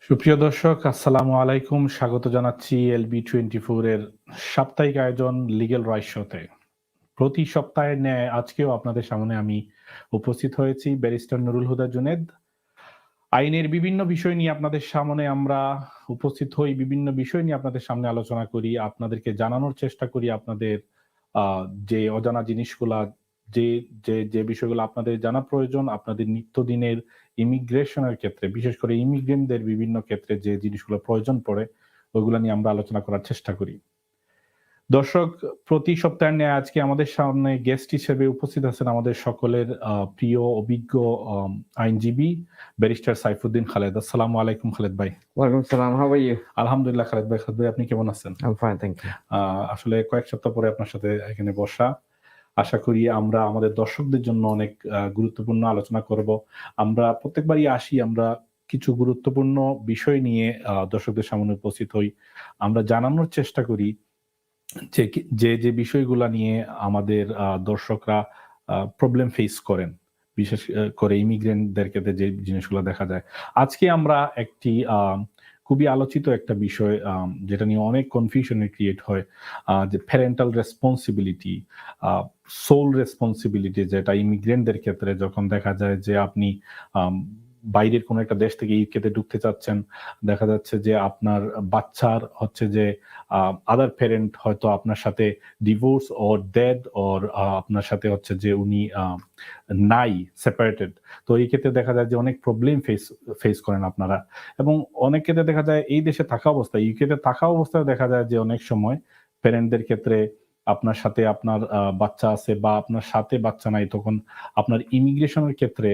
সুপ্রিয় দর্শক, আসসালামু আলাইকুম। স্বাগত জানাচ্ছি LB24 এর সাপ্তাহিক আয়োজন লিগ্যাল রাইট শোতে। প্রতি সপ্তাহের ন্যায় আজকেও আপনাদের সামনে আমি উপস্থিত হয়েছি ব্যারিস্টার নুরুল হুদা জুনেদ। আইনের বিভিন্ন বিষয় নিয়ে আপনাদের সামনে আমরা উপস্থিত হই, বিভিন্ন বিষয় নিয়ে আপনাদের সামনে আলোচনা করি, আপনাদেরকে জানানোর চেষ্টা করি আপনাদের যে অজানা জিনিসগুলা, যে যে যে বিষয়গুলো আপনাদের জানা প্রয়োজন, আপনাদের নিত্যদিনের ইমিগ্রেশনের ক্ষেত্রে, বিশেষ করে ইমিগ্রেন্টদের বিভিন্ন ক্ষেত্রে যে জিনিসগুলো প্রয়োজন পড়ে, ওইগুলা নিয়ে আমরা আলোচনা করার চেষ্টা করি। দর্শক, প্রতি সপ্তাহের ন্যায় আজকে আমাদের সামনে গেস্ট হিসেবে উপস্থিত আছেন আমাদের সকলের প্রিয় অভিজ্ঞ আইনজীবী ব্যারিস্টার সাইফুদ্দিন খালেদ। আসসালামু আলাইকুম খালেদ ভাই। ওয়ালাইকুম সালাম, হাউ আর ইউ? আলহামদুলিল্লাহ খালেদ ভাই। খালেদ ভাই, আপনি কেমন আছেন? I fine, thank you. আসলে কয়েক সপ্তাহ পরে আপনার সাথে এখানে বসা। আশা করি আমরা আমাদের দর্শকদের জন্য অনেক গুরুত্বপূর্ণ আলোচনা করব। আমরা প্রত্যেকবারই আসি, আমরা কিছু গুরুত্বপূর্ণ বিষয় নিয়ে দর্শকদের সামনে উপস্থিত হই। আমরা জানানোর চেষ্টা করি যে বিষয়গুলা নিয়ে আমাদের দর্শকরা প্রবলেম ফেস করেন, বিশেষ করে ইমিগ্রেন্টদের ক্ষেত্রে যে জিনিসগুলো দেখা যায়। আজকে আমরা একটি খুবই আলোচিত একটা বিষয়, যেটা নিয়ে অনেক কনফিউশন ক্রিয়েট হয়, যে প্যারেন্টাল রেসপন্সিবিলিটি, সোল রেসপন্সিবিলিটি, যেটা ইমিগ্রেন্টদের ক্ষেত্রে যখন দেখা যায় যে আপনি বাইরের কোনো একটা দেশ থেকে ইউকেতে ঢুকতে চাচ্ছেন, দেখা যাচ্ছে যে আপনার বাচ্চার হচ্ছে যে আদার প্যারেন্ট হয়তো আপনার সাথে ডিভোর্স অর ডেড অর আপনার সাথে হচ্ছে যে উনি নাই, সেপারেটেড। তো এই ক্ষেত্রে দেখা যায় যে অনেক প্রবলেম ফেস করেন আপনারা, এবং অনেক ক্ষেত্রে দেখা যায় এই দেশে থাকা অবস্থায়, ইউকেতে থাকা অবস্থায় দেখা যায় যে অনেক সময় প্যারেন্টদের ক্ষেত্রে আপনার সাথে আপনার বাচ্চা আছে বা আপনার সাথে বাচ্চা নাই, তখন আপনার ইমিগ্রেশনের ক্ষেত্রে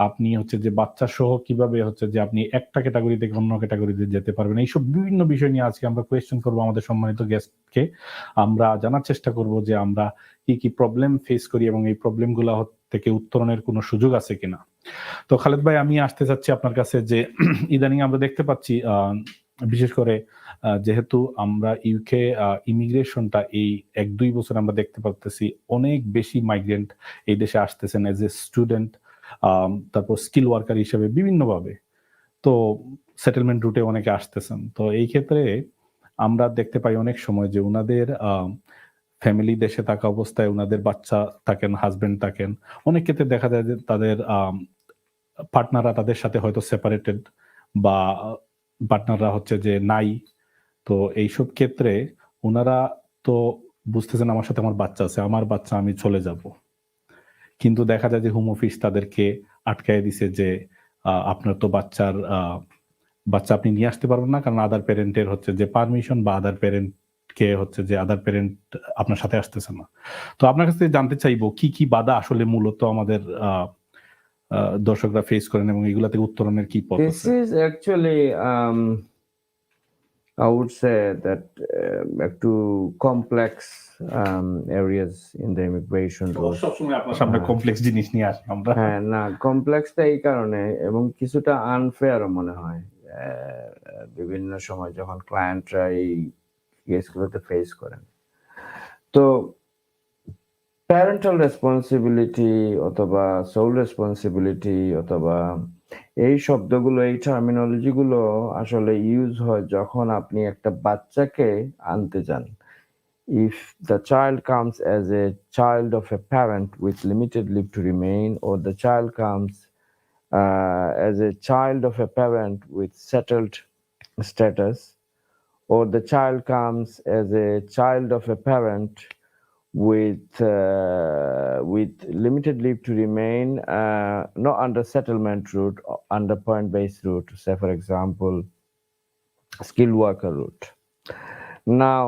আপনি হচ্ছে যে বাচ্চা সহ কিভাবে হচ্ছে যে আপনি একটা ক্যাটাগরি থেকে অন্য ক্যাটাগরিতে যেতে পারবেন, এইসব বিভিন্ন বিষয় নিয়ে আজকে আমরা কোয়েশ্চেন করবো আমাদের সম্মানিত গেস্টকে। আমরা জানার চেষ্টা করব যে আমরা কি কি প্রবলেম ফেস করি এবং এই প্রবলেমগুলো থেকে উত্তরণের কোনো সুযোগ আছে কিনা। তো খালেদ ভাই, আমি আসতে চাচ্ছি আপনার কাছে যে ইদানিং আমরা দেখতে পাচ্ছি, বিশেষ করে যেহেতু আমরা ইউকে ইমিগ্রেশনটা এই 1-2 বছর আমরা দেখতে পাচ্ছি অনেক বেশি মাইগ্রেন্ট এই দেশে আসতেছেন এজ এ স্টুডেন্ট, তারপর স্কিল ওয়ার্কার হিসেবে বিভিন্নভাবে। তো সেটেলমেন্ট রুটে অনেকে আসতেছেন। তো এই ক্ষেত্রে আমরা দেখতে পাই অনেক সময় যে উনাদের ফ্যামিলি দেশে থাকা অবস্থায় উনাদের বাচ্চা থাকেন, হাজবেন্ড থাকেন। অনেক ক্ষেত্রে দেখা যায় যে তাদের পার্টনাররা তাদের সাথে হয়তো সেপারেটেড, বা পার্টনাররা হচ্ছে যে নাই। তো এইসব ক্ষেত্রে উনারা তো বুঝতেছেন আমার সাথে আমার বাচ্চা আছে, আমার বাচ্চা আমি চলে যাব। কিন্তু দেখা যায় যে হোম অফিস তাদেরকে আটকায় দিছে যে আপনার তো বাচ্চা আপনি নিয়ে আসতে পারবেন না, কারণ আদার প্যারেন্টের হচ্ছে যে পারমিশন, বা আদার প্যারেন্টকে হচ্ছে যে আদার প্যারেন্ট আপনার সাথে আসতেছে না। তো আপনার কাছ থেকে জানতে চাইবো কি বাধা আসলে মূলত আমাদের দর্শকরা ফেস করেন এবং এগুলা থেকে উত্তরণের কি পথ This আছে? is actually, I would say that একটু complex areas in the immigration rules. সবসময় আপনার সামনে কমপ্লেক্স জিনিস নিয়ে আসি আমরা। হ্যাঁ, না, কমপ্লেক্সটা এই কারণে, এবং কিছুটা আনফেয়ারও মনে হয় বিভিন্ন সময় যখন ক্লায়েন্টরা এই কেসগুলোতে ফেস করেন। তো প্যারেন্টাল রেসপন্সিবিলিটি অথবা সোল রেসপন্সিবিলিটি অথবা এই শব্দগুলো, এই টার্মিনোলজিগুলো আসলে ইউজ হয় যখন আপনি একটা বাচ্চাকে আনতে যান। If the child comes as a child of a parent with limited leave to remain, or the child comes as a child of a parent with settled status, or the child comes as a child of a parent with limited leave to remain, not under settlement route, under point-based route, say for example, skilled worker route. Now,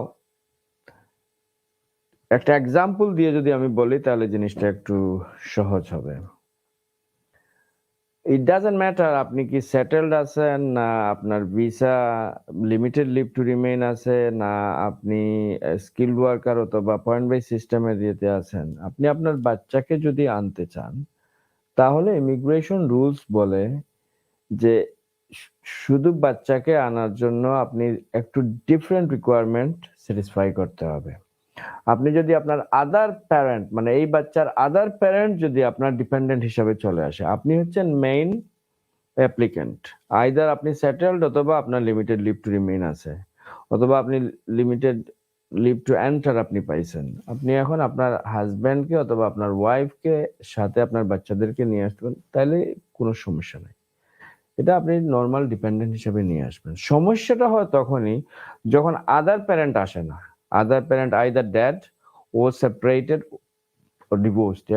একটা example দিয়ে যদি আমি বলি তাহলে জিনিসটা একটু সহজ হবে। ইট ডাজন্ট ম্যাটার আপনি কি সেটেলড আছেন, না আপনার visa limited leave to remain আছে, না আপনি স্কিলড ওয়ার্কার অথবা পয়েন্ট বেস সিস্টেমে দিতে আছেন, আপনি আপনার বাচ্চাকে যদি আনতে চান তাহলে ইমিগ্রেশন রুলস বলে যে শুধু বাচ্চাকে আনার জন্য আপনি একটু ডিফারেন্ট রিকোয়ারমেন্ট স্যাটিসফাই করতে হবে। আপনি যদি আপনার আদার প্যারেন্ট, মানে এই বাচ্চার আদার প্যারেন্ট যদি আপনার ডিপেন্ডেন্ট হিসাবে চলে আসে, আপনি হচ্ছেন মেইন অ্যাপ্লিক্যান্ট, আইদার আপনি সেটেলড অথবা আপনার লিমিটেড লিভ টু রিমেইন আছে, অথবা আপনি লিমিটেড লিভ টু এন্টার আপনি পাইছেন। আপনি এখন আপনার হাজব্যান্ডকে অথবা আপনার ওয়াইফকে সাথে আপনার বাচ্চাদেরকে নিয়ে আসবেন, তাহলে কোনো সমস্যা নাই। এটা আপনি নর্মাল ডিপেন্ডেন্ট হিসেবে নিয়ে আসবেন। সমস্যাটা হয় তখনই যখন আদার প্যারেন্ট আসে না। আদার প্যারেন্ট আইদার ড্যাড ও সেপারেটেড ও ডিভোর্সড।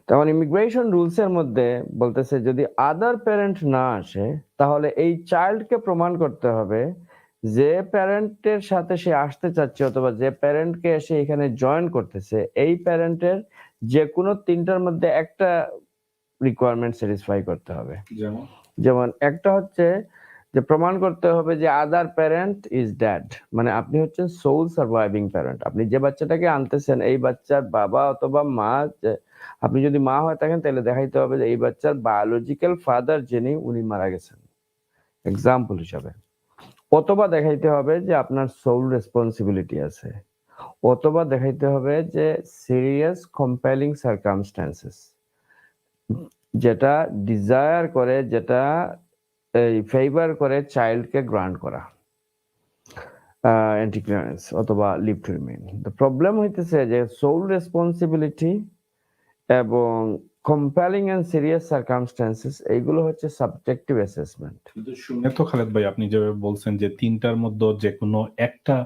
তখন ইমিগ্রেশন রুলস এর মধ্যে বলতেছে যদি আদার প্যারেন্ট না আসে তাহলে এই চাইল্ডকে প্রমাণ করতে হবে যে প্যারেন্টের সাথে সে আসতে চাচ্ছে অথবা যে প্যারেন্টকে এসে এখানে জয়েন করতেছে এই প্যারেন্টের যে কোনো তিনটার মধ্যে একটা রিকোয়ারমেন্ট স্যাটিসফাই করতে হবে। যেমন একটা হচ্ছে যে প্রমাণ করতে হবে যে আদার প্যারেন্ট ইজ ড্যাড, মানে আপনি হচ্ছেন সোল সার্ভাইভিং প্যারেন্ট। আপনি যে বাচ্চাটাকে আনতেছেন এই বাচ্চার বাবা অথবা মা, আপনি যদি মা হয়ে থাকেন তাহলে দেখাইতে হবে যে এই বাচ্চার বায়োলজিক্যাল ফাদার যিনি উনি মারা গেছেন এক্সাম্পল হিসাবে, অথবা দেখাইতে হবে যে আপনার সোল রেসপন্সিবিলিটি আছে, অথবা দেখাইতে হবে যে সিরিয়াস কম্পেলিং সার্কামস্ট্যান্সেস, যেটা ডিজায়ার করে, যেটা এই ফেভার করে চাইল্ডকে গ্রান্ট করা এন্টি ক্লিয়ারেন্স অথবা leave to remain. The problem হইতেছে যে সোল রেসপন্সিবিলিটি এবং কম্পেলিং এন্ড সিরিয়াস সার্কামস্ট্যান্সেস এইগুলো হচ্ছে সাবজেক্টিভ অ্যাসেসমেন্ট। কিন্তু শুনে তো খালেদ ভাই আপনি যেভাবে বলছেন যে তিনটার মধ্যে যে কোনো একটা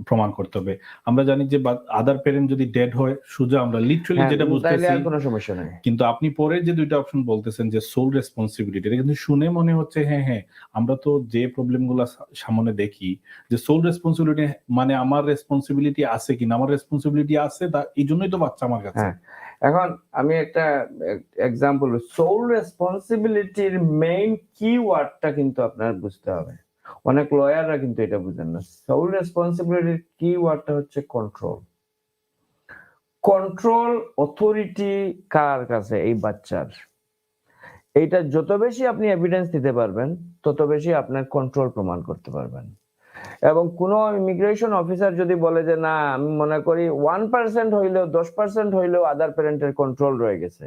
প্রমাণ করতে হবে। আমরা জানি যে আদার প্যারেন্ট যদি ডেড হয় সোজা আমরা লিটারালি যেটা বুঝতেছি আর কোনো সমস্যা নাই, কিন্তু আপনি পরে যে দুইটা অপশন বলতেছেন যে সোল রেসপন্সিবিলিটি, এটা কিন্তু শুনে মনে হচ্ছে হ্যাঁ আমরা তো যে প্রবলেমগুলো সামনে দেখি যে সোল রেসপন্সিবিলিটি মানে আমার রেসপন্সিবিলিটি আছে কিনা, আমার রেসপন্সিবিলিটি আছে এই জন্যই তো বাচ্চা আমার কাছে। এখন আমি একটা এক্সাম্পল, সোল রেসপন্সিবিলিটির মেইন কিওয়ার্ডটা কিন্তু আপনার বুঝতে হবে। অনেক লয়াররা কিন্তু এটা বুঝেন না। সোল রেসপন্সিবিলিটির কিওয়ার্ডটা হচ্ছে কন্ট্রোল। কন্ট্রোল অথরিটি কার কাছে? এই বাচ্চার। এইটা যত বেশি আপনি এভিডেন্স দিতে পারবেন তত বেশি আপনার কন্ট্রোল প্রমাণ করতে পারবেন। এবং কোন ইমিগ্রেশন অফিসার যদি বলে যে না আমি মনে করি 1% হইলেও 10% হইলেও আদার প্যারেন্টের কন্ট্রোল রয়ে গেছে,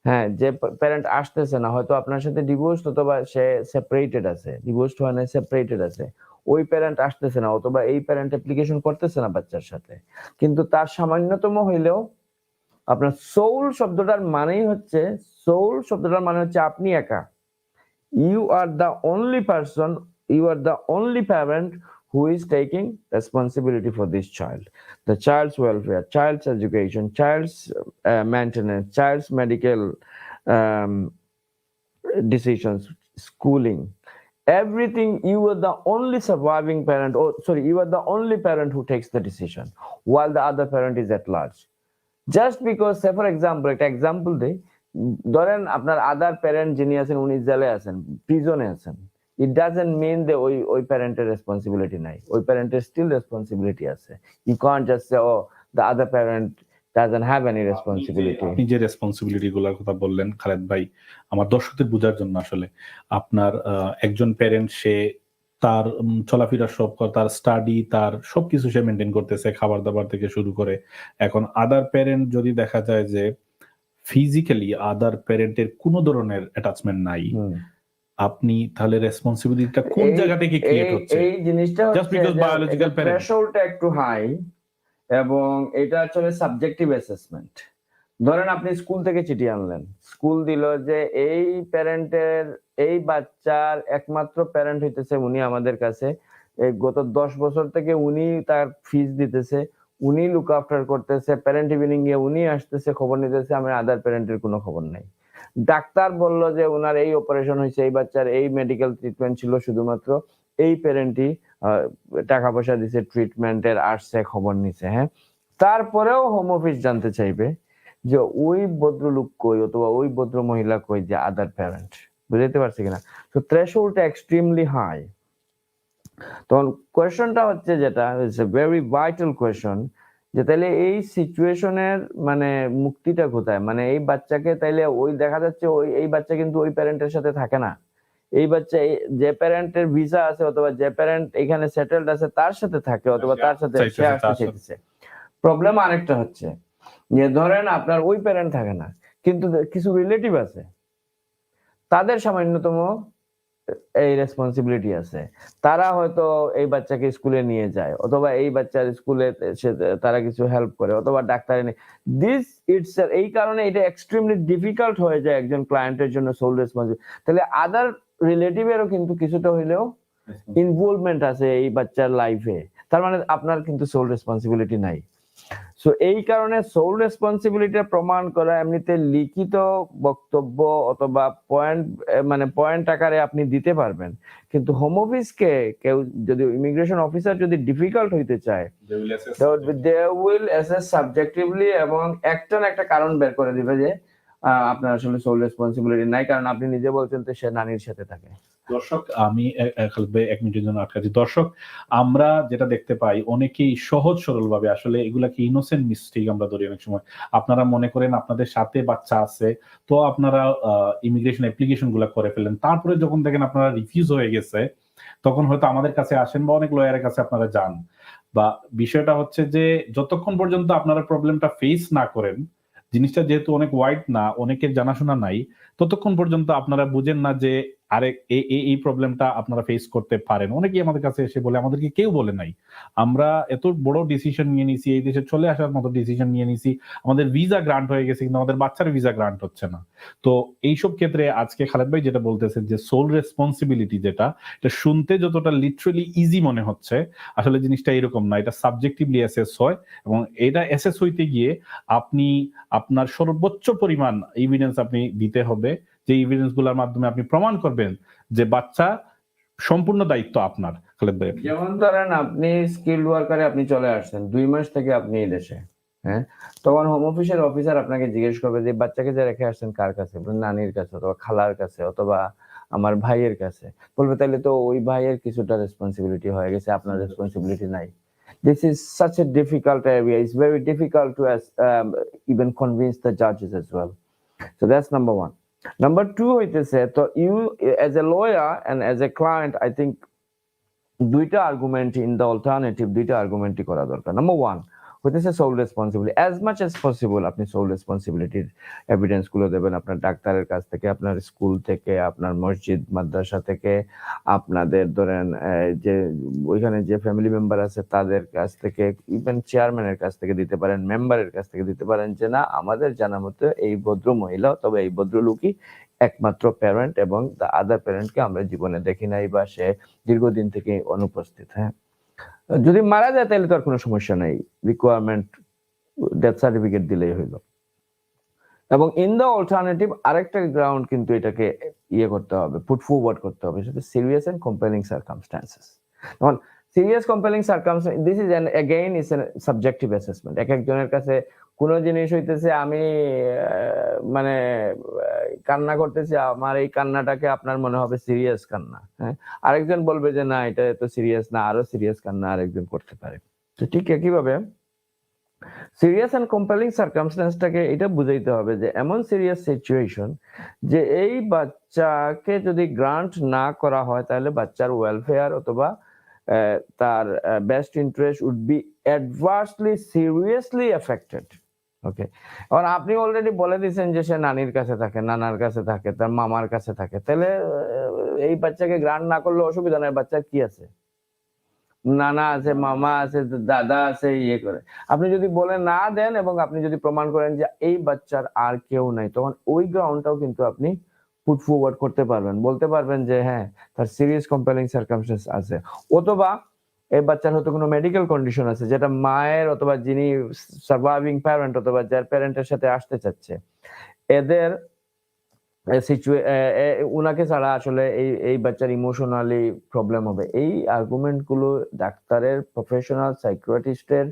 হ্যাঁ যে প্যারেন্ট আসতেছে না, হয়তো আপনার সাথে ডিভোর্স অথবা সে সেপারেটেড আছে, ডিভোর্স হয় না সেপারেটেড আছে, ওই প্যারেন্ট আসতেছে না অথবা এই প্যারেন্ট অ্যাপ্লিকেশন করতেছে না বাচ্চার সাথে, কিন্তু তার সামান্যতম হইলেও আপনার সোল শব্দটার মানেই হচ্ছে, সোল শব্দটার মানে হচ্ছে আপনি একা। You are the only person, you are the only parent who is taking responsibility for this child. The child's welfare, child's education, child's maintenance, child's medical decisions, schooling, everything. You are the only surviving parent, or sorry, you are the only parent who takes the decision while the other parent is at large. Just because, say for example, একটা example দেই, ধরেন আপনার আদার parent যিনি আছেন উনি জেলে আছেন, প্রিজনে আছেন, ইট ডাজন্ট মিন যে ওই প্যারেন্টের রেসপন্সিবিলিটি নাই, ওই প্যারেন্টের স্টিল রেসপন্সিবিলিটি আছে। You can't just say oh the other parent doesn't have any responsibility. আপনি যে রেসপন্সিবিলিটি গুলোর কথা বললেন খালেদ ভাই, আমার দর্শকদের বোঝার জন্য আসলে আপনার একজন প্যারেন্ট সে তার চলাফেরা সব, তার স্টাডি, তার সবকিছু সে মেনটেন করতেছে, খাবার দাবার থেকে শুরু করে। এখন আদার প্যারেন্ট যদি দেখা যায় যে ফিজিক্যালি আদার প্যারেন্টের কোনো ধরনের অ্যাটাচমেন্ট নাই, আপনি তাহলে রেসপন্সিবিলিটিটা কোন জায়গা থেকে ক্রিয়েট হচ্ছে? এই জিনিসটা জাস্ট বিকজ বায়োলজিক্যাল প্যারেন্ট, থ্রেশহোল্ডটা একটু হাই এবং এটা আসলে সাবজেক্টিভ অ্যাসেসমেন্ট। ধরেন আপনি স্কুল থেকে চিঠি আনলেন, স্কুল দিল যে এই প্যারেন্টের, এই বাচ্চার একমাত্র প্যারেন্ট হইতেছে উনি আমাদের কাছে, এই গত 10 বছর থেকে উনি তার ফিস দিতেছে, উনি লুক আফটার করতেছে, প্যারেন্ট ইভিনিং এ উনি আসতেছে, খবর নিতেছে, আমার আদার প্যারেন্টের কোনো খবর নাই। ডাক্তার বলল যে ওনার এই অপারেশন হয়েছে, এই বাচ্চার এই মেডিকেল ট্রিটমেন্ট ছিল, শুধুমাত্র এই প্যারেন্টই টাকা পয়সা দিছে, ট্রিটমেন্টের আসছে, খবর নিছে, হ্যাঁ, তারপরেও হোম অফিস জানতে চাইবে যে ওই ভদ্রলোক কই অথবা ওই ভদ্র মহিলা কই যে আদার প্যারেন্ট। বুঝতে পারছি কিনা? তো থ্রেশহোল্ডটা এক্সট্রিমলি হাই। তখন কোয়েশ্চনটা হচ্ছে, যেটা is a very vital question, যে তাইলে এই সিচুয়েশনের মানে মুক্তিটা কোথায়? মানে এই বাচ্চাকে তাইলে ওই দেখা যাচ্ছে ওই এই বাচ্চা কিন্তু ওই প্যারেন্টের সাথে থাকে না, এই বাচ্চা যে প্যারেন্টের ভিসা আছে অথবা যে প্যারেন্ট এখানে সেটেলড আছে তার সাথে থাকে, অথবা তার সাথে সে আসতে চাইতেছে। প্রবলেম আরেকটা হচ্ছে যে ধরেন আপনার ওই প্যারেন্ট থাকে না কিন্তু কিছু রিলেটিভ আছে, তাদের সামান্যতম এই রেসপন্সিবিলিটি আছে। তারা হয়তো এই বাচ্চাকে স্কুলে নিয়ে যায়, অথবা এই বাচ্চার স্কুলে তারা কিছু হেল্প করে, অথবা ডাক্তার দিস ইটস, এই কারণে এটা এক্সট্রিমলি ডিফিকাল্ট হয়ে যায় একজন ক্লায়েন্টের জন্য সোল রেসপন্সিবল। তাহলে আদার রিলেটিভেরও কিন্তু কিছুটা হইলেও ইনভলভমেন্ট আছে এই বাচ্চার লাইফে, তার মানে আপনার কিন্তু সোল রেসপন্সিবিলিটি নাই। সো এই কারণে সোল রেসপন্সিবিলিটি প্রমাণ করা এমনিতে লিখিত বক্তব্য অথবা পয়েন্ট আকারে আপনি দিতে পারবেন, কিন্তু হোম অফিসকে কেউ যদি ইমিগ্রেশন অফিসার যদি ডিফিকাল্ট হইতে চায়, দে উইল অ্যাসেস সাবজেক্টিভলি, এবং একটা কারণ বের করে দিবে যে আপনার আসলে সোল রেসপন্সিবিলিটি নাই, কারণ আপনি নিজে বলছেন তো সে নানির সাথে থাকে। দর্শক, আমি খালেদ ভাই 1 মিনিটের জন্য আটকাচ্ছি। দর্শক, আমরা যেটা দেখতে পাই অনেকেই সহজ সরল ভাবে, আসলে এগুলাকে ইনোসেন্ট মিস্টেক আমরা ধরি অনেক সময়। আপনারা মনে করেন আপনাদের সাথে বাচ্চা আছে, তো আপনারা ইমিগ্রেশন অ্যাপ্লিকেশন গুলা করে ফেলেন, তারপরে যখন দেখেন আপনারা রিফিউজ হয়ে গেছে, তখন হয়তো আমাদের কাছে আসেন বা অনেক লয়ারের কাছে আপনারা যান। বা বিষয়টা হচ্ছে যে যতক্ষণ পর্যন্ত আপনারা প্রবলেমটা ফেস না করেন, জিনিসটা যেহেতু অনেক ওয়াইড না, অনেকের জানাশোনা নাই, ততক্ষণ পর্যন্ত আপনারা বুঝেন না যে আরে এই প্রবলেমটা আপনারা ফেস করতে পারেন। অনেকেই আমাদের কাছে এসে বলে, আমাদেরকে কেউ বলে নাই, আমরা এত বড় ডিসিশন নিয়ে নিছি, এই দেশে চলে আসার মতো ডিসিশন নিয়ে নিছি, আমাদের ভিসা গ্রান্ট হয়ে গেছে কিন্তু আমাদের বাচ্চার ভিসা গ্রান্ট হচ্ছে না। তো এইসব ক্ষেত্রে আজকে খালেদ ভাই যেটা বলতেছেন যে সোল রেসপন্সিবিলিটি, যেটা এটা শুনতে যতটা লিটারালি ইজি মনে হচ্ছে, আসলে জিনিসটা এরকম না। এটা সাবজেক্টিভলি অ্যাসেস হয়, এবং এটা অ্যাসেস হইতে গিয়ে আপনি আপনার সর্বোচ্চ পরিমাণ এভিডেন্স আপনি দিতে হবে, যে এভিডেন্স গুলোর মাধ্যমে আপনি প্রমাণ করবেন যে বাচ্চা সম্পূর্ণ দায়িত্ব আপনার। খালেদ ভাই, যেমন ধরেন আপনি স্কিলড ওয়ার্কারে আপনি চলে আসছেন, 2 মাস থেকে আপনি এই দেশে, হ্যাঁ, তখন হোম অফিসের অফিসার আপনাকে জিজ্ঞেস করবে যে বাচ্চাকে যে রেখে আসছেন কার কাছে, নানির কাছে অথবা খালার কাছে অথবা আমার ভাইয়ের কাছে। বলবে তাহলে তো ওই ভাইয়ের কিছুটা রেসপন্সিবিলিটি হয়ে গেছে, আপনার রেসপন্সিবিলিটি নাই। This is such a difficult area. It's very difficult to even convince the judges as well. So that's number one. Number two হইতেছে, তো you as a lawyer and as a client, I think দুইটা argument in the alternative, দুইটা আর্গুমেন্টই করা দরকার। Number one হইতেছে sole responsibility. As much as possible আপনি sole রেসপন্সিবিলিটির এভিডেন্স গুলো দেবেন আপনার ডাক্তারের কাছ থেকে, আপনার স্কুল থেকে, আপনার মসজিদ মাদ্রাসা থেকে, আপনাদের ধরেন যে ওইখানে যে ফ্যামিলি মেম্বার আছে তাদের কাছ থেকে, ইভেন চেয়ারম্যানের কাছ থেকে দিতে পারেন, মেম্বারের কাছ থেকে দিতে পারেন, যে না আমাদের জানা মতো এই ভদ্র মহিলা তবে এই ভদ্রলোকই একমাত্র প্যারেন্ট, এবং দ্য আদার প্যারেন্টকে আমরা জীবনে দেখি নাই বা সে দীর্ঘদিন থেকে অনুপস্থিত। হ্যাঁ, যদি মারা যায় তাহলে তো আর কোনো সমস্যা নাই, রিকোয়ারমেন্ট ডেথ সার্টিফিকেট দিলেই হইল। এবং ইন দ্য অল্টারনেটিভ আরেকটা গ্রাউন্ড কিন্তু এটাকে ইয়ে করতে হবে, পুট ফরওয়ার্ড করতে হবে, সেটা সিরিয়াস এন্ড কম্পেলিং সার্কামস্ট্যান্সেস। তখন serious compelling circumstance, this is again is a subjective assessment. এক একজনের কাছে কোনো জিনিস হইতেছে, আমি মানে কান্না করতেছি, আমার এই কান্নাটাকে আপনার মনে হবে সিরিয়াস কান্না, হ্যাঁ, আরেকজন বলবে যে না এটা এত সিরিয়াস না, আরো সিরিয়াস কান্না আরেকজন করতে পারে। তো ঠিক একইভাবে সিরিয়াস এন্ড কম্পেলিং সার্কামস্ট্যান্সটাকে এটা বুঝাইতে হবে যে এমন সিরিয়াস সিচুয়েশন যে এই বাচ্চাকে যদি গ্রান্ট না করা হয় তাহলে বাচ্চার ওয়েলফেয়ার অথবা তার best interest would be adversely seriously affected. Okay, এখন আপনি অলরেডি বলে দিয়েছেন যে সে নানির কাছে থাকে, নানার কাছে থাকে, তার মামার কাছে থাকে, তাহলে এই বাচ্চাকে গ্রান্ট না করলে অসুবিধা নাই, বাচ্চার কি আছে, নানা আছে, মামা আছে, দাদা আছে, ইয়ে করে। আপনি যদি বলে না দেন এবং আপনি যদি প্রমাণ করেন যে এই বাচ্চার আর কেউ নাই, তখন ওই গ্রাউন্ডটাও কিন্তু আপনি পুট ফরওয়ার্ড করতে পারবেন, বলতে পারবেন যে হ্যাঁ তার সিরিয়াস কম্পেলিং সার্কামস্ট্যান্স আছে, অথবা এই বাচ্চার হয়তো কোনো মেডিকেল কন্ডিশন আছে যেটা মায়ের অথবা যিনি সার্ভাইভিং প্যারেন্ট অথবা যার প্যারেন্টের সাথে আসতে চাচ্ছে এদের উনাকে ছাড়া আসলে এই বাচ্চার ইমোশনালি প্রবলেম হবে। এই আর্গুমেন্ট গুলো ডাক্তারের, প্রফেশনাল সাইকিয়াট্রিস্টের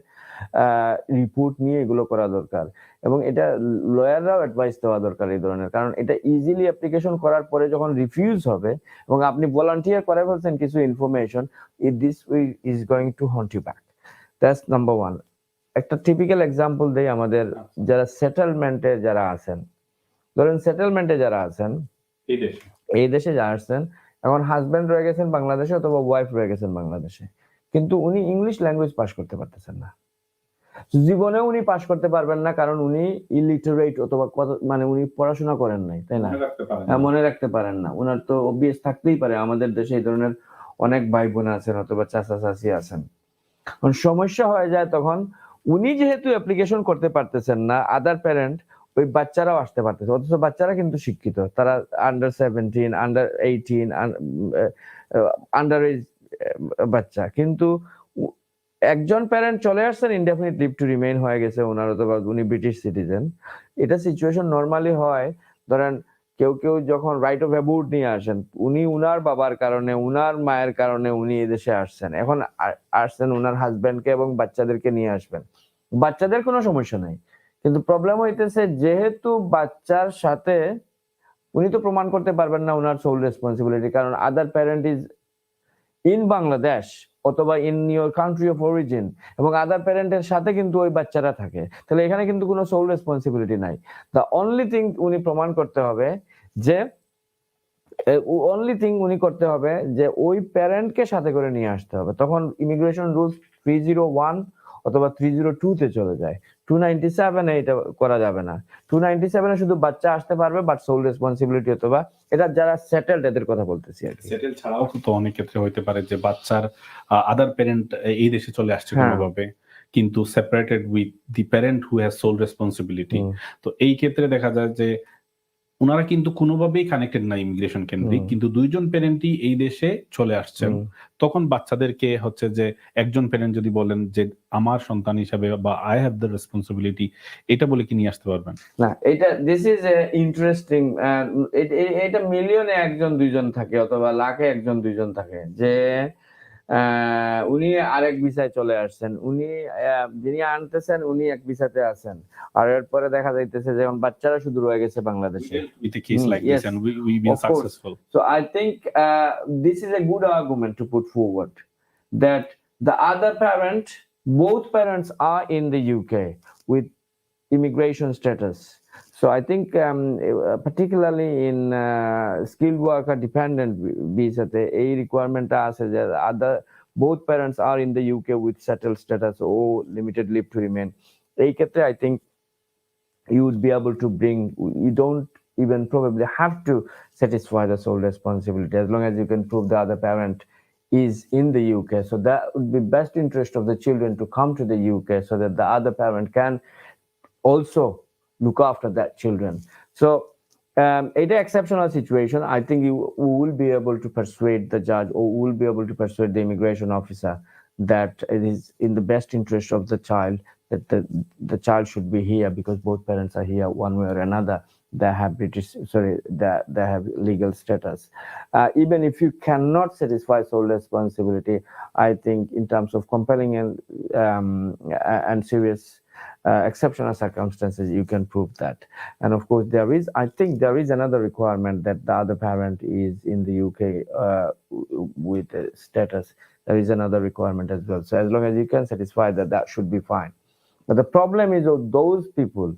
রিপোর্ট নিয়ে এগুলো করা দরকার, এবং এটা লয়াররাও অ্যাডভাইস দেওয়া দরকার এই ধরনের, কারণ এটা ইজিলি অ্যাপ্লিকেশন করার পরে যখন রিফিউজ হবে এবং আপনি ভলান্টিয়ার করে ফেলছেন কিছু information, this is going to haunt you back. That's number one. একটা টিপিক্যাল এক্সাম্পল দেই, আমাদের যারা সেটেলমেন্টে যারা আছেন, ধরেন সেটেলমেন্টে যারা আছেন এই দেশে যারা আসছেন, এখন হাজবেন্ড রয়ে গেছেন বাংলাদেশে অথবা ওয়াইফ রয়ে গেছেন বাংলাদেশে, কিন্তু উনি ইংলিশ ল্যাঙ্গুয়েজ পাস করতে পারতেছেন না। জীবনে উনি পাশ করতে পারবেন না, কারণ উনি ইলিটারেট অথবা মানে উনি পড়াশোনা করেন নাই, তাই না? মনে রাখতে পারেন না। উনার তো অবভিয়াস থাকতেই পারে, আমাদের দেশে এই ধরনের অনেক ভাই বোন আছেন অথবা চাচা চাচি আছেন। সমস্যা হয়ে যায় তখন, উনি যেহেতু অ্যাপ্লিকেশন করতে পারতেছেন না, আদার প্যারেন্ট ওই বাচ্চারাও আসতে পারতেছে, অথচ বাচ্চারা কিন্তু শিক্ষিত, তারা আন্ডার 17, আন্ডার 18, আন্ডার এজ বাচ্চা, কিন্তু একজন প্যারেন্ট চলে আসছেন, ইনডেফিনিট লিভ টু রিমেইন হয়ে গেছে ওনার, অথবা উনি ব্রিটিশ সিটিজেন। এটা সিচুয়েশন নর্মালি হয়, ধরেন কেউ কেউ যখন রাইট অফ অ্যাবোর্ড নিয়ে আসেন, উনি উনার বাবার কারণে, উনার মায়ের কারণে উনি এদেশে আসছেন, এখন আসছেন উনার হাজবেন্ডকে এবং বাচ্চাদেরকে নিয়ে আসবেন, বাচ্চাদের কোনো সমস্যা নাই, কিন্তু প্রবলেম হইতেছে যেহেতু বাচ্চার সাথে উনি তো প্রমাণ করতে পারবেন না উনার সোল রেসপন্সিবিলিটি, কারণ আদার প্যারেন্ট ইজ ইন বাংলাদেশ অথবা in your country of origin, এবং আদার প্যারেন্টের সাথে কিন্তু ওই বাচ্চারা থাকে, তাহলে এখানে কিন্তু কোনো সোল রেসপন্সিবিলিটি নাই। দ্য অনলি থিং উনি প্রমাণ করতে হবে যে ওই প্যারেন্টকে সাথে করে নিয়ে আসতে হবে, তখন ইমিগ্রেশন রুলস 301 অথবা 302 তে চলে যায়। 297 এ এটা করা যাবে না। 297 এ শুধু বাচ্চা আসতে পারবে, বাট সোল রেসপন্সিবিলিটি অথবা এটা যারা সেটেলড এদের কথা বলতেছি আর কি। সেটেল ছাড়াও তো অনেক ক্ষেত্রে হইতে পারে যে বাচ্চার আদার প্যারেন্ট এই দেশে চলে আসছে কোনোভাবে, কিন্তু separated with the parent who has sole responsibility. তো এই ক্ষেত্রে দেখা যায় যে ওনারা কিন্তু কোনোভাবেই কানেক্টেড না ইমিগ্রেশন কেন্দ্রিক, কিন্তু দুইজন প্যারেন্টই এই দেশে চলে আসছেন, তখন বাচ্চাদেরকে হচ্ছে যে একজন প্যারেন্ট যদি বলেন যে আমার সন্তান হিসাবে বা আই হ্যাভ দ্য রেসপন্সিবিলিটি, এটা বলে কি নিয়ে আসতে পারবেন না? এটা দিস ইজ ইন্টারেস্টিং। এটা মিলিয়নে একজন দুইজন থাকে অথবা লাখে একজন দুইজন থাকে যে উনি আরেক ভিসায় চলে আসছেন, উনি যিনি আনতেছেন উনি এক ভিসাতে আছেন, আর এরপরে দেখা যাইতেছে যে বাচ্চারা শুধু রয়ে গেছে বাংলাদেশে। So I think this is a good argument to put forward, that the other parent, both parents are in the UK with immigration status. So I think particularly in skilled worker dependent visa te ei requirement ta ache je other both parents are in the UK with settled status or limited leave to remain. Ei kshetre I think you would be able to bring, you don't even probably have to satisfy the sole responsibility as long as you can prove the other parent is in the UK. So that would be best interest of the children to come to the UK so that the other parent can also look after that children. So it's an exceptional situation. I think you will be able to persuade the judge or will be able to persuade the immigration officer that it is in the best interest of the child that the child should be here, because both parents are here one way or another. They have they have legal status. Even if you cannot satisfy sole responsibility, I think in terms of compelling and serious exceptional circumstances, you can prove that. And of course, I think there is another requirement that the other parent is in the UK with a status. There is another requirement as well. So as long as you can satisfy that, that should be fine. But the problem is of those people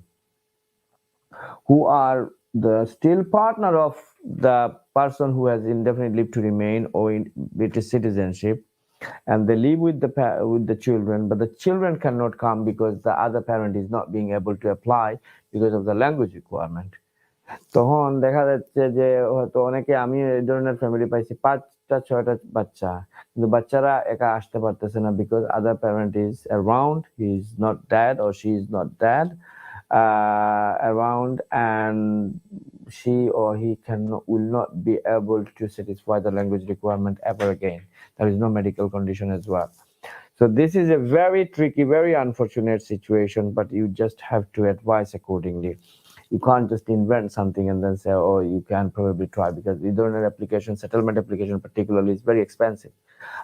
who are the still partner of the person who has indefinite leave to remain or in British citizenship, and they live with the children, but the children cannot come because the other parent is not being able to apply because of the language requirement. তখন দেখা যাচ্ছে যে হয়তো অনেকে, আমি এই ধরনের family পাইছি 5টা 6টা বাচ্চা, কিন্তু বাচ্চারা একা আসতে পারতেছে না because other parent is around, he is not dad or she is not dad around, and she or he will not be able to satisfy the language requirement ever again. There is no medical condition as well. So this is a very tricky, very unfortunate situation, but you just have to advise accordingly. You can't just invent something and then say, oh, you can probably try, because the donor application, settlement application particularly, is very expensive.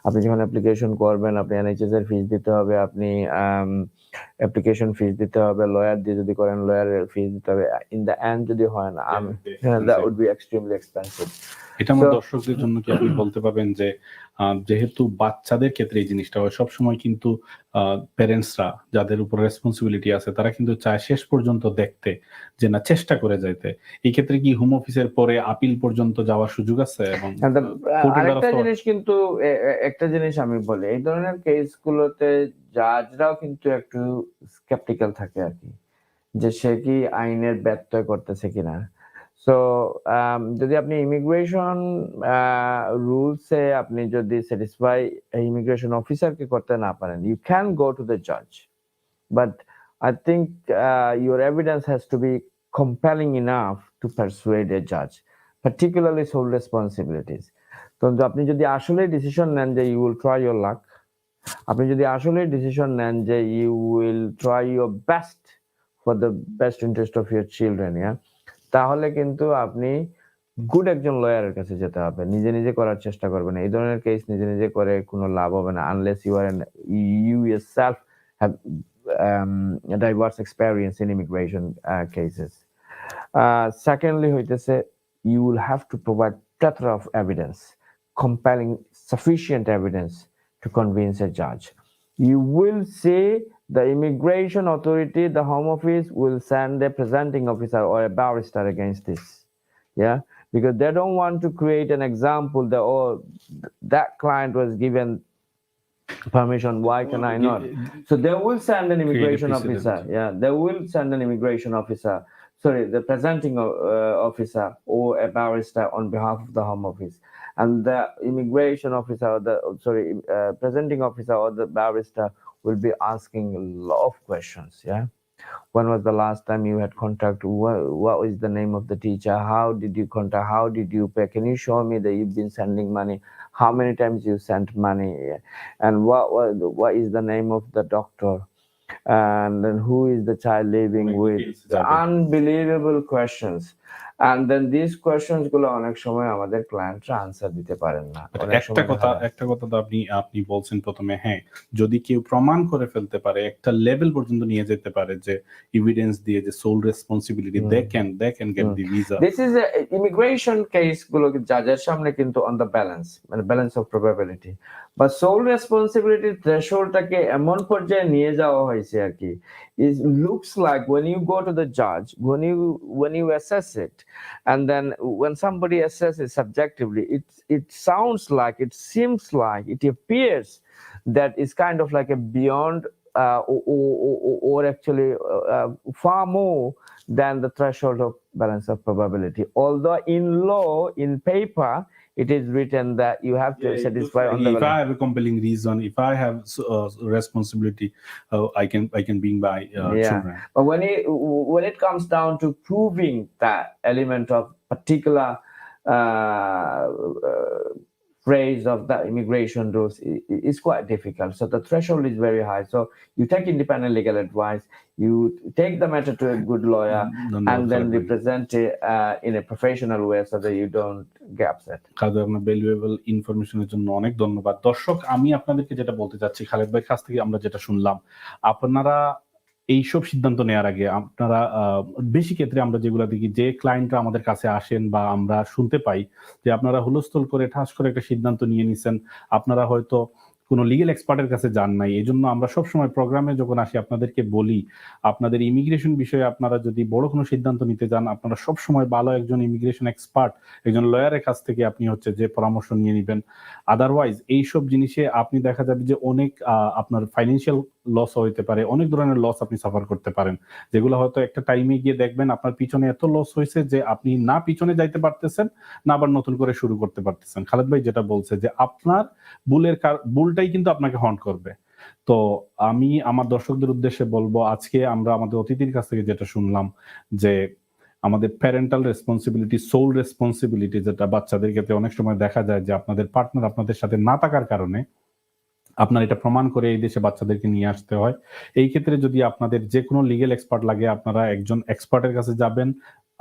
আপনি যখন application করবেন, আপনি NHS এর ফিস দিতে হবে, আপনি application fees দিতে হবে, লয়ার দিয়ে যদি করেন লয়ারের ফিস দিতে হবে, ইন দ্য এন্ড যদি হয় না, that would be extremely expensive. এটা আমার So দর্শকদের জন্য কি আপনি বলতে পারবেন যে যেহেতু বাচ্চাদের ক্ষেত্রে এই জিনিসটা হয় সবসময় কিন্তু প্যারেন্টসরা যাদের উপর রেসপন্সিবিলিটি আছে তারা কিন্তু চায় শেষ পর্যন্ত দেখতে, যে না চেষ্টা করে যাইতে। এই ক্ষেত্রে কি হোম অফিসের পরে আপিল পর্যন্ত যাওয়ার সুযোগ আছে এবং কোর্টের আরেকটা দ্বারস্থ? জিনিস কিন্তু একটা জিনিস আমি বলি, এই ধরনের কেসগুলোতে জাজরাও কিন্তু একটু স্কেপটিক্যাল থাকে আর কি, যে সে কি আইনের ব্যত্যয় করতেছে কিনা। সো যদি আপনি ইমিগ্রেশন রুলসে আপনি যদি স্যাটিসফাই ইমিগ্রেশন অফিসারকে করতে না পারেন, you can go to the জাজ, but I think your evidence has to be compelling enough to persuade a judge, particularly sole responsibilities. তো আপনি যদি আসলে ডিসিশন নেন যে you will try your luck, আপনি যদি আসলে ডিসিশন নেন যে you will try your best for the best interest of your children, yeah, তাহলে কিন্তু আপনি গুড একজন লয়ারের কাছে যেতে হবে, নিজে নিজে করার চেষ্টা করবেন। এই ধরনের কেস নিজে নিজে করে কোনো লাভ হবে না, unless you yourself have diverse experience in immigration cases. Secondly, হইতেছে you will have to provide plethora of evidence, compelling sufficient evidence to convince a judge. You will say the immigration authority, the home office will send a presenting officer or a barrister against this. Yeah, because they don't want to create an example that, oh, that client was given permission, why can I not? So they will send an immigration officer. Yeah, they will send an immigration officer, sorry, the presenting officer or a barrister on behalf of the home office, and the immigration officer or the presenting officer or the barrister will be asking a lot of questions. Yeah, when was the last time you had contact, what is the name of the teacher, how did you contact, how did you pay, can you show me that you've been sending money, how many times you sent money, and what is the name of the doctor, and then who is the child living with. Unbelievable questions, and then these questions গুলো অনেক সময় আমাদের ক্লায়েন্টরা answer দিতে পারেন না। একটা কথা তো আপনি বলছেন প্রথমে, হ্যাঁ, যদি কেউ প্রমাণ করে ফেলতে পারে, একটা লেভেল পর্যন্ত নিয়ে যেতে পারে যে এভিডেন্স দিয়ে যে sole responsibility, they can get the visa. This is a immigration case গুলো জাজের সামনে কিন্তু অন দ্য ব্যালেন্স, মানে ব্যালেন্স অফ প্রবাবিলিটি, বা সোল রেসপন্সিবিলিটি থ্রেশহোল্ডটাকে এমন পর্যায়ে নিয়ে যাওয়া হয়েছে আর কি, it looks like when you go to the judge, when you assess it, and then when somebody assesses subjectively, it sounds like, it seems like, it appears that it's kind of like a beyond or actually far more than the threshold of balance of probability. Although in law, in paper, it is written that you have to satisfy on the if I have a compelling reason, if I have responsibility, I can bring my children. But when it comes down to proving that element of particular phrase of the immigration rules is quite difficult. So the threshold is very high. So you take independent legal advice, you take the matter to a good lawyer, and then represent it in a professional way so that you don't get upset. আপনার valuable ইনফরমেশনের জন্য অনেক ধন্যবাদ। দর্শক, আমি আপনাদেরকে যেটা বলতে চাচ্ছি, খালেদ ভাইয়ের কাছ থেকে আমরা যেটা শুনলাম, আপনারা এইসব সিদ্ধান্ত নেওয়ার আগে আপনারা বেশি ক্ষেত্রে আমরা যেগুলো দেখি, যে ক্লায়েন্টরা আমাদের কাছে আসেন বা আমরা শুনতে পাই যে আপনারা হুলস্থুল করে ঠাস করে একটা সিদ্ধান্ত নিয়ে নিছেন, আপনারা হয়তো কোনো লিগ্যাল এক্সপার্টের কাছে যান নাই। এই জন্য আমরা সবসময় প্রোগ্রামে যখন আসি আপনাদেরকে বলি, আপনাদের ইমিগ্রেশন বিষয়ে আপনারা যদি বড় কোনো সিদ্ধান্ত নিতে যান, আপনারা সবসময় ভালো একজন ইমিগ্রেশন এক্সপার্ট, একজন লয়ারের কাছ থেকে আপনি যে পরামর্শ নিয়ে নেবেন। আদারওয়াইজ এইসব জিনিসে আপনি দেখা যাবে যে অনেক আপনার ফাইন্যান্সিয়াল লস হইতে পারে, অনেক ধরনের লস আপনি সাফার করতে পারেন, যেগুলো হয়তো একটা টাইমে গিয়ে দেখবেন আপনার পিছনে এত লস হয়েছে যে আপনি না পিছনে যাইতে পারতেছেন, না আবার নতুন করে শুরু করতে পারতেছেন। খালেদ ভাই যেটা বলছে যে আপনার ভুলটাই কিন্তু আপনাকে হন্ট করবে। তো আমি আমার দর্শকদের উদ্দেশ্যে বলবো, আজকে আমরা আমাদের অতিথির কাছ থেকে যেটা শুনলাম যে আমাদের প্যারেন্টাল রেসপন্সিবিলিটি, সোল রেসপন্সিবিলিটি, যেটা বাচ্চাদের ক্ষেত্রে অনেক সময় দেখা যায় যে আপনাদের পার্টনার আপনাদের সাথে না থাকার কারণে আপনার এটা প্রমাণ করে এই দেশে বাচ্চাদেরকে নিয়ে আসতে হয়। এই ক্ষেত্রে যদি আপনাদের যে কোনো লিগ্যাল এক্সপার্ট লাগে, আপনারা একজন এক্সপার্টের কাছে যাবেন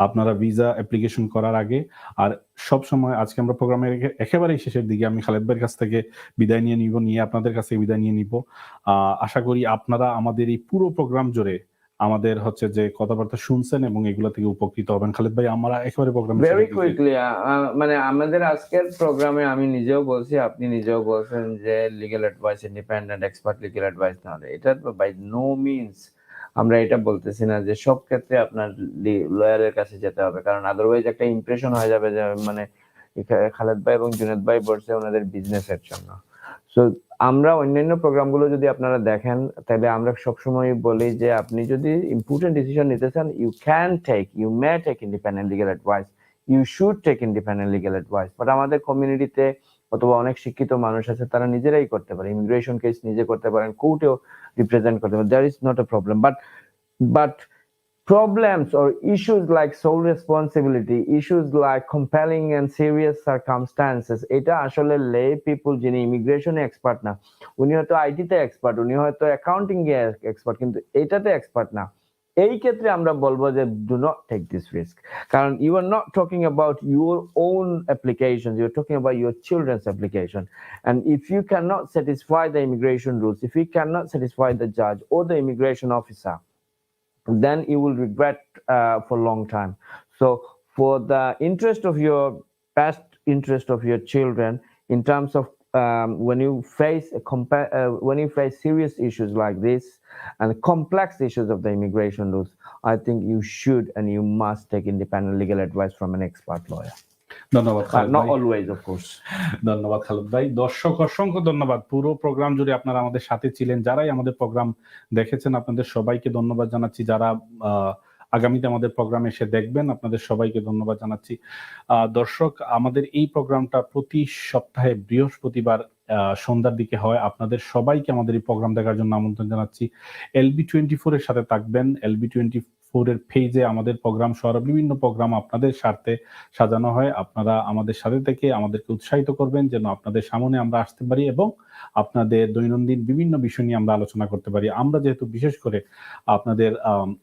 আপনারা ভিসা অ্যাপ্লিকেশন করার আগে। আর সব সময়, আজকে আমরা প্রোগ্রামের একেবারেই শেষের দিকে, আমি খালেদ ভাইয়ের কাছ থেকে বিদায় নিয়ে আপনাদের কাছে বিদায় নিয়ে নিব। আশা করি আপনারা আমাদের এই পুরো প্রোগ্রাম জুড়ে আমাদের হচ্ছে যে কথাবার্তা শুনছেন এবং এগুলো থেকে উপকৃত হবেন। খালেদ ভাই, আমরা একেবারে প্রোগ্রামে ভেরি কুইকলি, মানে আমাদের আজকের প্রোগ্রামে আমি নিজেও বলছি, আপনি নিজেও বলছেন যে legal advice, independent expert legal advice না হলে, এটা বাই নো মিনস আমরা এটা বলতেছি না যে সব ক্ষেত্রে আপনার লয়ারের কাছে যেতে হবে, কারণ আদারওয়াইজ একটা ইমপ্রেশন হয়ে যাবে যে মানে খালেদ ভাই এবং জুনেদ ভাই বলছে ওনাদের বিজনেসের জন্য। সো আমরা অন্যান্য প্রোগ্রামগুলো যদি আপনারা দেখেন, তাহলে আমরা সবসময় বলি যে আপনি যদি ইম্পর্টেন্ট ডিসিশন নিতে চান, you may take independent legal advice, you should take independent legal advice. But আমাদের কমিউনিটিতে অথবা অনেক শিক্ষিত মানুষ আছে, তারা নিজেরাই করতে পারে, ইমিগ্রেশন কেস নিজে করতে পারেন, কোর্টেও রিপ্রেজেন্ট করতে পারেন, that is not a problem. But problems or issues like sole responsibility, issues like compelling and serious circumstances, এটা আসলে লে পিপল যিনি ইমিগ্রেশন এক্সপার্ট না, উনি হয়তো আইটিতে এক্সপার্ট, উনি হয়তো অ্যাকাউন্টিং এ এক্সপার্ট, কিন্তু এটাতে এক্সপার্ট না। এই ক্ষেত্রে আমরা বলবো যে do not take this risk, কারণ you are not talking about your own application, you are talking about your children's application, and if you cannot satisfy the immigration rules, if you cannot satisfy the judge or the immigration officer, then you will regret for a long time. So for the interest of your best interest of your children, in terms of when you face serious issues like this and complex issues of the immigration rules, I think you should and you must take independent legal advice from an expert lawyer. ধন্যবাদ Khaled Not ভাই। always, of course. ধন্যবাদ খালেদ ভাই। দর্শক অসংখ্য ধন্যবাদ, পুরো programme জুড়ে আপনারা আমাদের সাথে ছিলেন। যারাই আমাদের প্রোগ্রাম দেখেছেন আপনাদের সবাইকে ধন্যবাদ জানাচ্ছি, যারা আগামীতে আমাদের প্রোগ্রাম এসে দেখবেন আপনাদের সবাইকে ধন্যবাদ জানাচ্ছি। দর্শক, আমাদের এই প্রোগ্রামটা প্রতি সপ্তাহে বৃহস্পতিবার সন্ধ্যার দিকে হয়। আপনাদের সবাইকে আমাদের এই প্রোগ্রাম দেখার জন্য আমন্ত্রণ জানাচ্ছি। LB24 এর সাথে থাকবেন। LB24 এর পেজে আমাদের প্রোগ্রাম সহ বিভিন্ন প্রোগ্রাম আপনাদের স্বার্থে সাজানো হয়। আপনারা আমাদের সাথে থেকে আমাদেরকে উৎসাহিত করবেন যেন আপনাদের সামনে আমরা আসতে পারি এবং আপনাদের দৈনন্দিন বিভিন্ন বিষয় নিয়ে আমরা আলোচনা করতে পারি। আমরা যেহেতু বিশেষ করে আপনাদের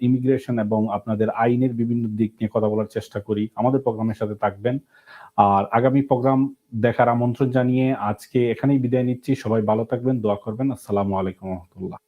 ইমিগ্রেশন এবং আপনাদের আইনের বিভিন্ন দিক নিয়ে কথা বলার চেষ্টা করি, আমাদের প্রোগ্রামের সাথে থাকবেন। আর আগামী প্রোগ্রাম দেখার আমন্ত্রণ জানিয়ে আজকে এখানেই বিদায় নিচ্ছি। সবাই ভালো থাকবেন, দোয়া করবেন। আসসালামু আলাইকুম ওয়া রাহমাতুল্লাহ।